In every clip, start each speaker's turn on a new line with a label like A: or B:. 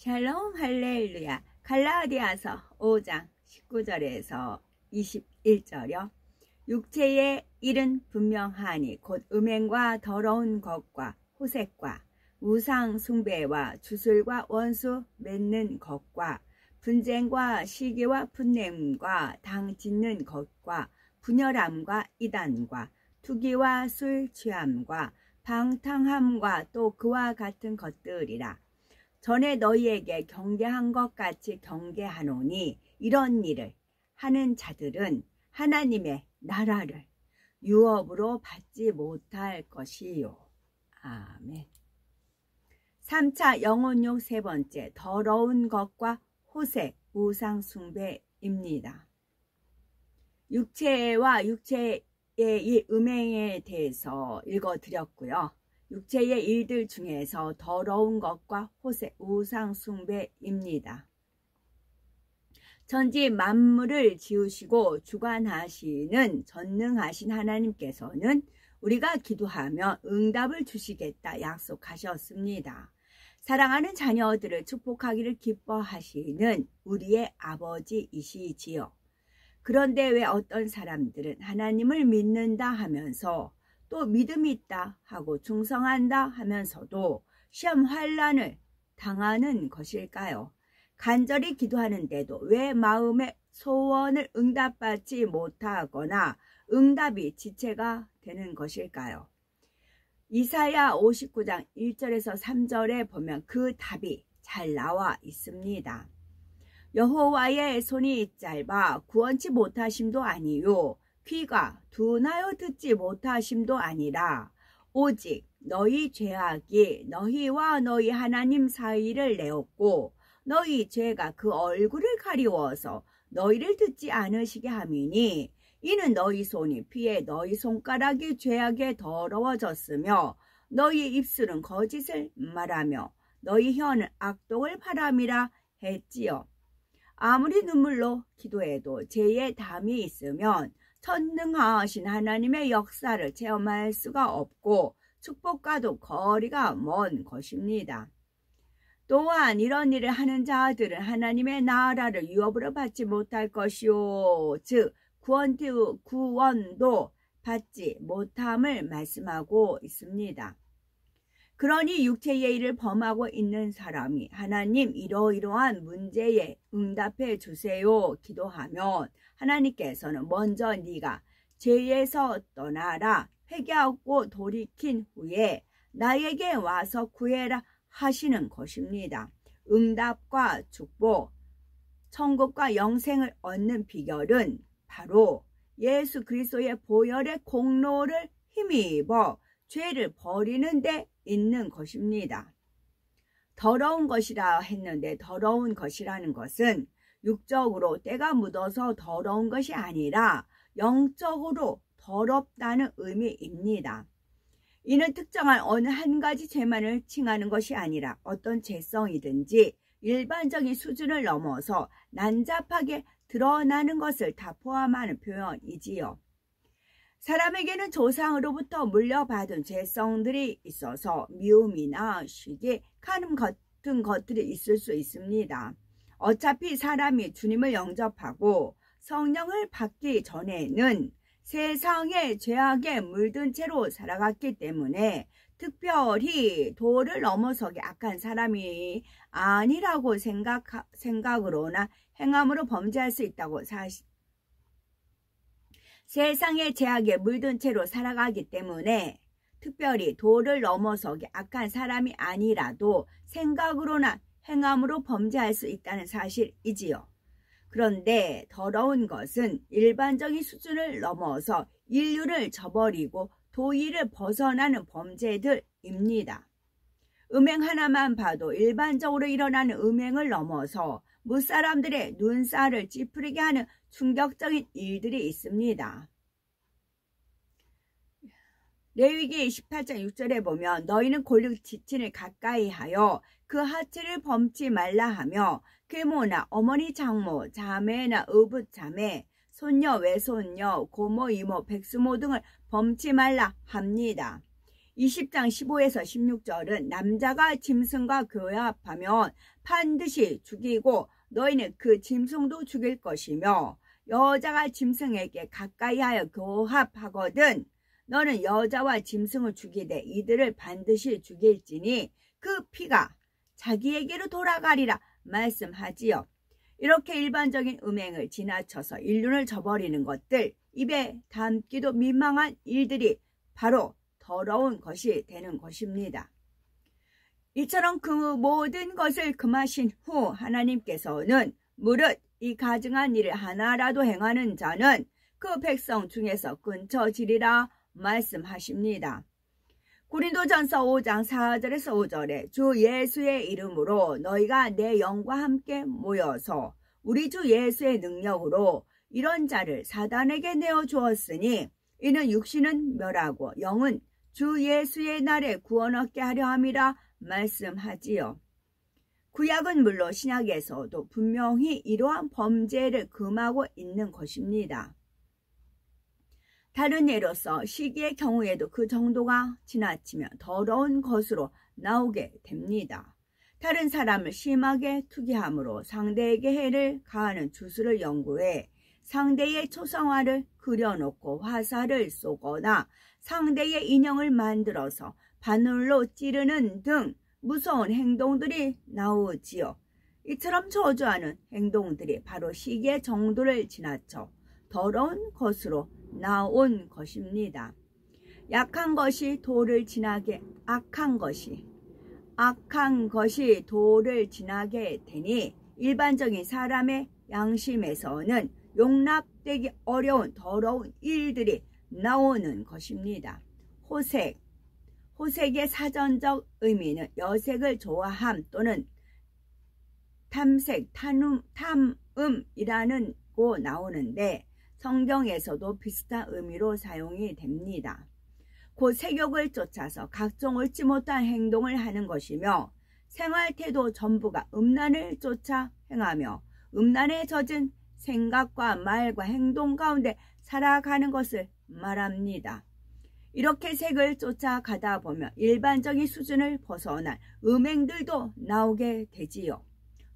A: 샬롬 할렐루야. 갈라디아서 5장 19절에서 21절이요. 육체의 일은 분명하니 곧 음행과 더러운 것과 호색과 우상 숭배와 주술과 원수 맺는 것과 분쟁과 시기와 분냄과 당 짓는 것과 분열함과 이단과 투기와 술 취함과 방탕함과 또 그와 같은 것들이라. 전에 너희에게 경계한 것 같이 경계하노니 이런 일을 하는 자들은 하나님의 나라를 유업으로 받지 못할 것이요. 아멘. 3차 영혼욕 세 번째, 더러운 것과 호색, 우상 숭배입니다. 육체와 육체의 이 음행에 대해서 읽어드렸고요. 육체의 일들 중에서 더러운 것과 호색, 우상 숭배입니다. 천지 만물을 지으시고 주관하시는 전능하신 하나님께서는 우리가 기도하면 응답을 주시겠다 약속하셨습니다. 사랑하는 자녀들을 축복하기를 기뻐하시는 우리의 아버지이시지요. 그런데 왜 어떤 사람들은 하나님을 믿는다 하면서 또 믿음이 있다 하고 충성한다 하면서도 시험 환난을 당하는 것일까요? 간절히 기도하는데도 왜 마음의 소원을 응답받지 못하거나 응답이 지체가 되는 것일까요? 이사야 59장 1절에서 3절에 보면 그 답이 잘 나와 있습니다. 여호와의 손이 짧아 구원치 못하심도 아니요 귀가 둔하여 듣지 못하심도 아니라 오직 너희 죄악이 너희와 너희 하나님 사이를 내었고 너희 죄가 그 얼굴을 가리워서 너희를 듣지 않으시게 함이니 이는 너희 손이 피해 너희 손가락이 죄악에 더러워졌으며 너희 입술은 거짓을 말하며 너희 혀는 악독을 바람이라 했지요. 아무리 눈물로 기도해도 죄에 담이 있으면 전능하신 하나님의 역사를 체험할 수가 없고 축복과도 거리가 먼 것입니다. 또한 이런 일을 하는 자들은 하나님의 나라를 유업으로 받지 못할 것이요 즉 구원도 받지 못함을 말씀하고 있습니다. 그러니 육체의 일을 범하고 있는 사람이 하나님 이러이러한 문제에 응답해 주세요 기도하면 하나님께서는 먼저 네가 죄에서 떠나라 회개하고 돌이킨 후에 나에게 와서 구해라 하시는 것입니다. 응답과 축복, 천국과 영생을 얻는 비결은 바로 예수 그리스도의 보혈의 공로를 힘입어 죄를 버리는 데 있는 것입니다. 더러운 것이라 했는데 더러운 것이라는 것은 육적으로 때가 묻어서 더러운 것이 아니라 영적으로 더럽다는 의미입니다. 이는 특정한 어느 한 가지 죄만을 칭하는 것이 아니라 어떤 죄성이든지 일반적인 수준을 넘어서 난잡하게 드러나는 것을 다 포함하는 표현이지요. 사람에게는 조상으로부터 물려받은 죄성들이 있어서 미움이나 시기, 간음 같은 것들이 있을 수 있습니다. 어차피 사람이 주님을 영접하고 성령을 받기 전에는 세상의 죄악에 물든 채로 살아갔기 때문에 특별히 도를 넘어서기 악한 사람이 아니라고 생각으로나 행함으로 범죄할 수 있다고 세상의 죄악에 물든 채로 살아가기 때문에 특별히 도를 넘어서기 악한 사람이 아니라도 생각으로나 행함으로 범죄할 수 있다는 사실이지요. 그런데 더러운 것은 일반적인 수준을 넘어서 인류를 저버리고 도의를 벗어나는 범죄들입니다. 음행 하나만 봐도 일반적으로 일어나는 음행을 넘어서 무사람들의 눈살을 찌푸리게 하는 충격적인 일들이 있습니다. 레위기 18장 6절에 보면 너희는 골육 지친을 가까이 하여 그 하체를 범치 말라 하며 계모나 어머니 장모, 자매나 의붓 자매, 손녀, 외손녀, 고모, 이모, 백수모 등을 범치 말라 합니다. 20장 15에서 16절은 남자가 짐승과 교합하면 반드시 죽이고 너희는 그 짐승도 죽일 것이며 여자가 짐승에게 가까이하여 교합하거든 너는 여자와 짐승을 죽이되 이들을 반드시 죽일지니 그 피가 자기에게로 돌아가리라 말씀하지요. 이렇게 일반적인 음행을 지나쳐서 인륜을 저버리는 것들, 입에 담기도 민망한 일들이 바로 더러운 것이 되는 것입니다. 이처럼 그 모든 것을 금하신 후 하나님께서는 무릇 이 가증한 일을 하나라도 행하는 자는 그 백성 중에서 끊쳐지리라 말씀하십니다. 고린도전서 5장 4절에서 5절에 주 예수의 이름으로 너희가 내 영과 함께 모여서 우리 주 예수의 능력으로 이런 자를 사단에게 내어주었으니 이는 육신은 멸하고 영은 주 예수의 날에 구원 얻게 하려 함이라 말씀하지요. 구약은 물론 신약에서도 분명히 이러한 범죄를 금하고 있는 것입니다. 다른 예로서 시기의 경우에도 그 정도가 지나치면 더러운 것으로 나오게 됩니다. 다른 사람을 심하게 투기함으로 상대에게 해를 가하는 주술을 연구해 상대의 초상화를 그려놓고 화살을 쏘거나 상대의 인형을 만들어서 바늘로 찌르는 등 무서운 행동들이 나오지요. 이처럼 저주하는 행동들이 바로 시기의 정도를 지나쳐 더러운 것으로 나온 것입니다. 약한 것이 도를 지나게 악한 것이 도를 지나게 되니 일반적인 사람의 양심에서는 용납되기 어려운 더러운 일들이 나오는 것입니다. 호색의 사전적 의미는 여색을 좋아함 또는 탐색, 탐음이라는 고 나오는데 성경에서도 비슷한 의미로 사용이 됩니다. 곧 색욕을 쫓아서 각종 옳지 못한 행동을 하는 것이며 생활태도 전부가 음란을 쫓아 행하며 음란에 젖은 생각과 말과 행동 가운데 살아가는 것을 말합니다. 이렇게 색을 쫓아가다 보면 일반적인 수준을 벗어난 음행들도 나오게 되지요.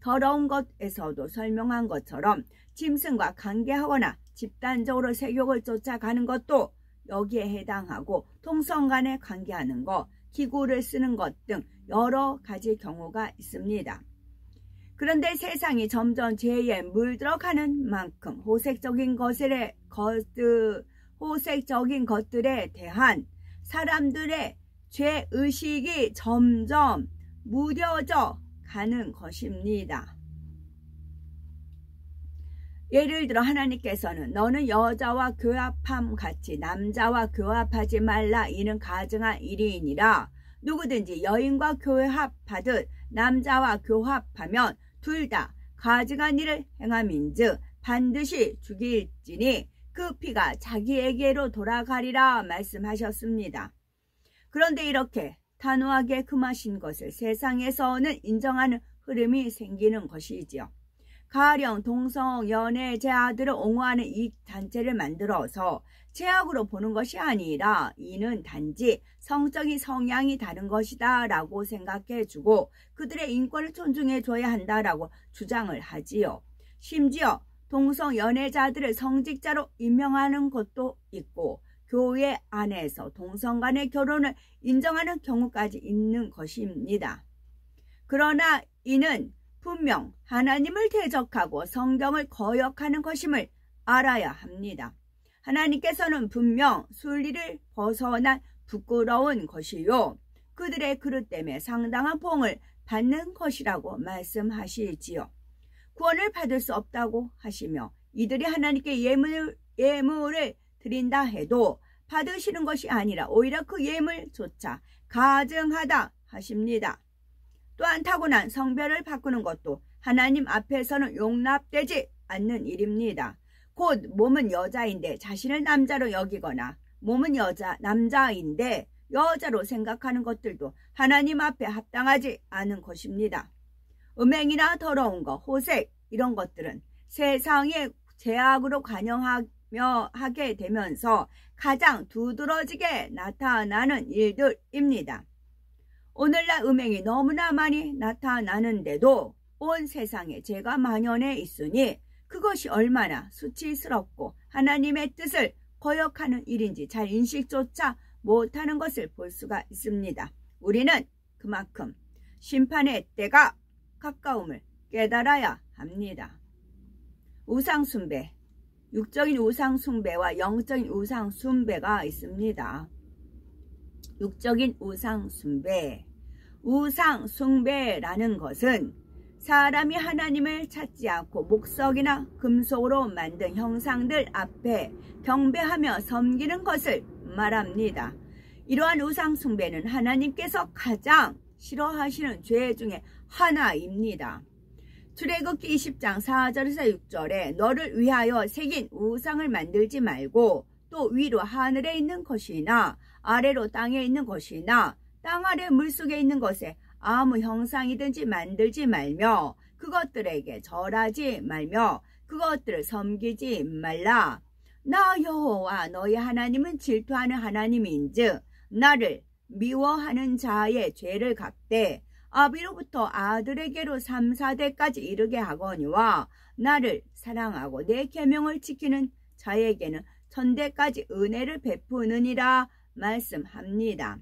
A: 더러운 것에서도 설명한 것처럼 짐승과 관계하거나 집단적으로 색욕을 쫓아가는 것도 여기에 해당하고 동성 간에 관계하는 것, 기구를 쓰는 것 등 여러 가지 경우가 있습니다. 그런데 세상이 점점 죄에 물들어가는 만큼 호색적인 것들에 대한 사람들의 죄의식이 점점 무뎌져 가는 것입니다. 예를 들어 하나님께서는 너는 여자와 교합함 같이 남자와 교합하지 말라 이는 가증한 일이니라. 누구든지 여인과 교합하듯 남자와 교합하면 둘 다 가증한 일을 행함인즉 반드시 죽일지니 그 피가 자기에게로 돌아가리라 말씀하셨습니다. 그런데 이렇게 단호하게 금하신 것을 세상에서는 인정하는 흐름이 생기는 것이지요. 가령 동성 연애자들을 옹호하는 이 단체를 만들어서 죄악으로 보는 것이 아니라 이는 단지 성적인 성향이 다른 것이다 라고 생각해주고 그들의 인권을 존중해줘야 한다라고 주장을 하지요. 심지어 동성 연애자들을 성직자로 임명하는 것도 있고 교회 안에서 동성 간의 결혼을 인정하는 경우까지 있는 것입니다. 그러나 이는 분명 하나님을 대적하고 성경을 거역하는 것임을 알아야 합니다. 하나님께서는 분명 순리를 벗어난 부끄러운 것이요 그들의 그릇 때문에 상당한 보응을 받는 것이라고 말씀하시지요. 구원을 받을 수 없다고 하시며 이들이 하나님께 예물을 드린다 해도 받으시는 것이 아니라 오히려 그 예물조차 가증하다 하십니다. 또한 타고난 성별을 바꾸는 것도 하나님 앞에서는 용납되지 않는 일입니다. 곧 몸은 여자인데 자신을 남자로 여기거나 몸은 남자인데 여자로 생각하는 것들도 하나님 앞에 합당하지 않은 것입니다. 음행이나 더러운 것, 호색 이런 것들은 세상의 죄악으로 하게 되면서 가장 두드러지게 나타나는 일들입니다. 오늘날 음행이 너무나 많이 나타나는데도 온 세상에 죄가 만연해 있으니 그것이 얼마나 수치스럽고 하나님의 뜻을 거역하는 일인지 잘 인식조차 못하는 것을 볼 수가 있습니다. 우리는 그만큼 심판의 때가 가까움을 깨달아야 합니다. 우상숭배, 육적인 우상숭배와 영적인 우상숭배가 있습니다. 육적인 우상숭배, 우상숭배라는 것은 사람이 하나님을 찾지 않고 목석이나 금속으로 만든 형상들 앞에 경배하며 섬기는 것을 말합니다. 이러한 우상숭배는 하나님께서 가장 싫어하시는 죄 중에 하나입니다. 출애굽기 20장 4절에서 6절에 너를 위하여 새긴 우상을 만들지 말고 또 위로 하늘에 있는 것이나 아래로 땅에 있는 것이나 땅 아래 물속에 있는 것에 아무 형상이든지 만들지 말며 그것들에게 절하지 말며 그것들을 섬기지 말라. 나 여호와 너희 하나님은 질투하는 하나님인즉 나를 미워하는 자의 죄를 갚되 아비로부터 아들에게로 3, 4대까지 이르게 하거니와 나를 사랑하고 내 계명을 지키는 자에게는 1000대까지 은혜를 베푸느니라 말씀합니다.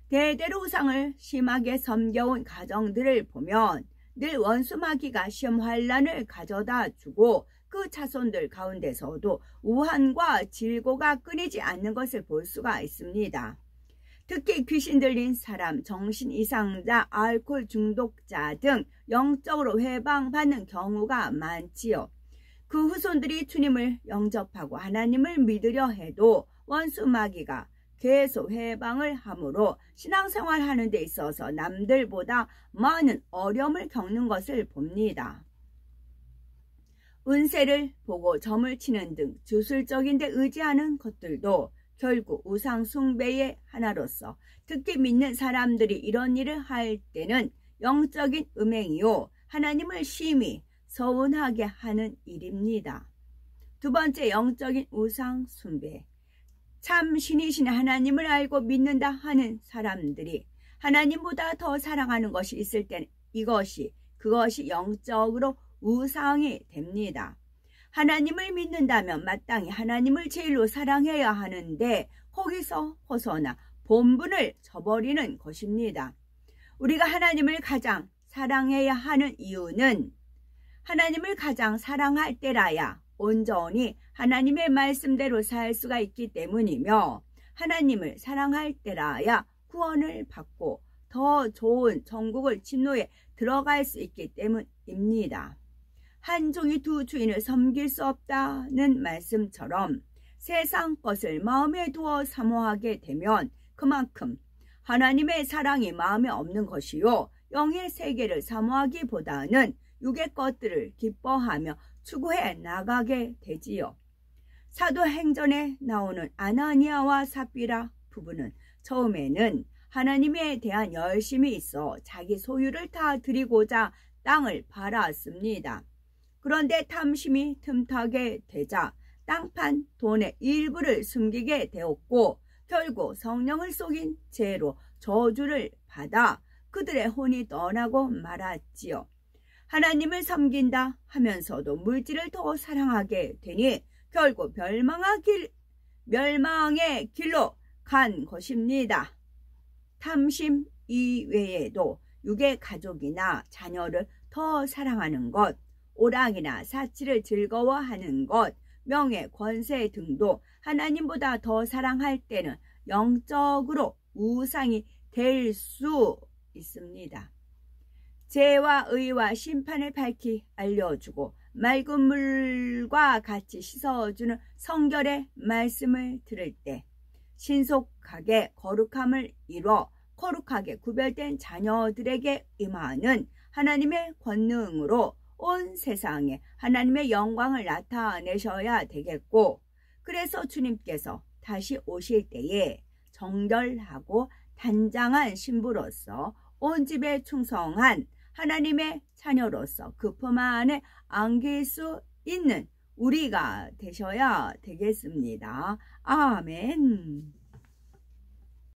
A: 대대로 우상을 심하게 섬겨온 가정들을 보면 늘 원수마귀가 시험 환란을 가져다 주고 그 자손들 가운데서도 우환과 질고가 끊이지 않는 것을 볼 수가 있습니다. 특히 귀신 들린 사람, 정신 이상자, 알코올 중독자 등 영적으로 해방받는 경우가 많지요. 그 후손들이 주님을 영접하고 하나님을 믿으려 해도 원수마귀가 계속 해방을 함으로 신앙생활 하는 데 있어서 남들보다 많은 어려움을 겪는 것을 봅니다. 운세를 보고 점을 치는 등 주술적인 데 의지하는 것들도 결국 우상 숭배의 하나로서 특히 믿는 사람들이 이런 일을 할 때는 영적인 음행이요 하나님을 심히 서운하게 하는 일입니다. 두 번째, 영적인 우상 숭배. 참 신이신 하나님을 알고 믿는다 하는 사람들이 하나님보다 더 사랑하는 것이 있을 때는 그것이 영적으로 우상이 됩니다. 하나님을 믿는다면 마땅히 하나님을 제일로 사랑해야 하는데 거기서 벗어나 본분을 저버리는 것입니다. 우리가 하나님을 가장 사랑해야 하는 이유는 하나님을 가장 사랑할 때라야 온전히 하나님의 말씀대로 살 수가 있기 때문이며 하나님을 사랑할 때라야 구원을 받고 더 좋은 천국을 진노에 들어갈 수 있기 때문입니다. 한 종이 두 주인을 섬길 수 없다는 말씀처럼 세상 것을 마음에 두어 사모하게 되면 그만큼 하나님의 사랑이 마음에 없는 것이요 영의 세계를 사모하기보다는 육의 것들을 기뻐하며 추구해 나가게 되지요. 사도행전에 나오는 아나니아와 삽비라 부부는 처음에는 하나님에 대한 열심이 있어 자기 소유를 다 드리고자 땅을 팔았습니다. 그런데 탐심이 틈타게 되자 땅판 돈의 일부를 숨기게 되었고 결국 성령을 속인 죄로 저주를 받아 그들의 혼이 떠나고 말았지요. 하나님을 섬긴다 하면서도 물질을 더 사랑하게 되니 결국 멸망의 길로 간 것입니다. 탐심 이외에도 육의 가족이나 자녀를 더 사랑하는 것, 오락이나 사치를 즐거워하는 것, 명예, 권세 등도 하나님보다 더 사랑할 때는 영적으로 우상이 될 수 있습니다. 죄와 의와 심판을 밝히 알려주고 맑은 물과 같이 씻어주는 성결의 말씀을 들을 때 신속하게 거룩함을 이뤄 거룩하게 구별된 자녀들에게 임하는 하나님의 권능으로 온 세상에 하나님의 영광을 나타내셔야 되겠고 그래서 주님께서 다시 오실 때에 정결하고 단장한 신부로서 온 집에 충성한 하나님의 자녀로서 그 품 안에 안길 수 있는 우리가 되셔야 되겠습니다. 아멘.